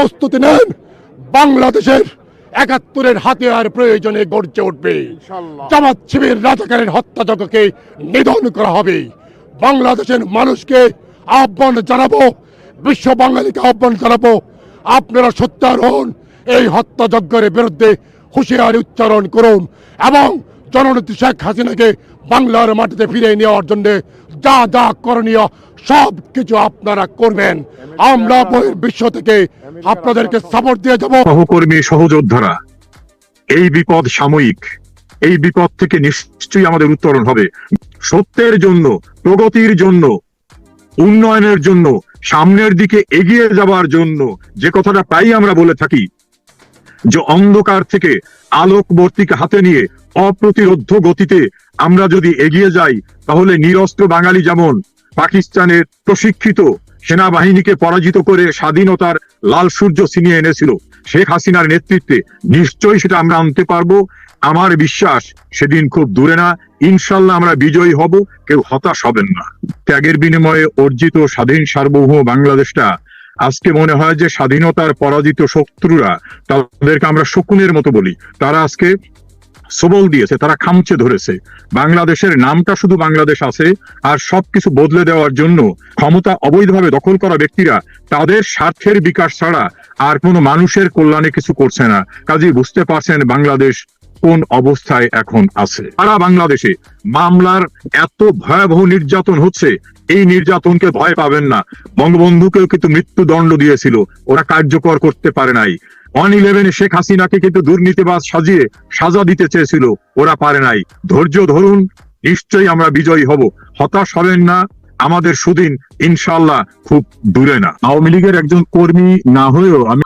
প্রস্তুতি নেন, বাংলাদেশের ৭১-এর হাতিয়ার প্রয়োজনে গর্জে উঠবে। জামাত শিবির রাজাকারের হত্যাযজ্ঞকে নিধন করা হবে। বাংলাদেশের মানুষকে আহ্বান জানাবো, বিশ্ব বাঙালিকে আহ্বান জানাবো, আপনারা সোচ্চার হন, এই হত্যাযজ্ঞের বিরুদ্ধে হুঁশিয়ারি উচ্চারণ করুন এবং জননেত্রী শেখ হাসিনাকে বাংলার মাটিতে ফিরিয়ে নেওয়ার জন্য যা যা করণীয় সব কিছু আপনারা করবেন। আমরা বিশ্ব থেকে আপনাদেরকে সাপোর্ট দিয়ে যাব। সহকর্মী সহযোদ্ধারা, এই বিপদ সাময়িক, এই বিপদ থেকে নিশ্চয়ই আমাদের উত্তরণ হবে। সত্যের জন্য, প্রগতির জন্য, উন্নয়নের জন্য, সামনের দিকে এগিয়ে যাওয়ার জন্য যে কথাটা প্রায় আমরা বলে থাকি, যে অন্ধকার থেকে আলোকবর্তিকে হাতে নিয়ে অপ্রতিরোধ্য গতিতে আমরা যদি এগিয়ে যাই, তাহলে নিরস্ত্র বাঙালি যেমন পাকিস্তানের প্রশিক্ষিত সেনাবাহিনীকে পরাজিত করে স্বাধীনতার লাল সূর্য ছিনিয়ে এনেছিল, শেখ হাসিনার নেতৃত্বে নিশ্চয়ই সেটা আমরা আনতে পারবো। আমার বিশ্বাস সেদিন খুব দূরে না, ইনশাল্লাহ আমরা বিজয়ী হব, কেউ হতাশ হবেন না। ত্যাগের বিনিময়ে অর্জিত স্বাধীন সার্বভৌম বাংলাদেশটা আজকে মনে হয় যে স্বাধীনতার পরাজিত শত্রুরা, তাদেরকে আমরা শকুনের মতো বলি, তারা আজকে সবল দিয়েছে, তারা খামচে ধরেছে। বাংলাদেশের নামটা শুধু বাংলাদেশ আছে, আর সবকিছু বদলে দেওয়ার জন্য ক্ষমতা অবৈধভাবে দখল করা ব্যক্তিরা তাদের স্বার্থের বিকাশ ছাড়া আর কোনো মানুষের কল্যাণে কিছু করছে না। কাজেই বুঝতে পারছেন বাংলাদেশ কোন অবস্থায় এখন আছে। সারা বাংলাদেশে মামলার এত ভয়াবহ নির্যাতন হচ্ছে, এই নির্যাতনকে ভয় পাবেন না। বঙ্গবন্ধুকেও কিন্তু মৃত্যুদণ্ড দিয়েছিল, ওরা কার্যকর করতে পারে নাই। 1/11 শেখ হাসিনাকে কিন্তু দুর্নীতিবাজ সাজিয়ে সাজা দিতে চেয়েছিল, ওরা পারে নাই। ধৈর্য ধরুন, নিশ্চয়ই আমরা বিজয়ী হব, হতাশ হবেন না। আমাদের সুদিন ইনশাল্লাহ খুব দূরে না। আওয়ামী লীগের একজন কর্মী না হয়েও আমি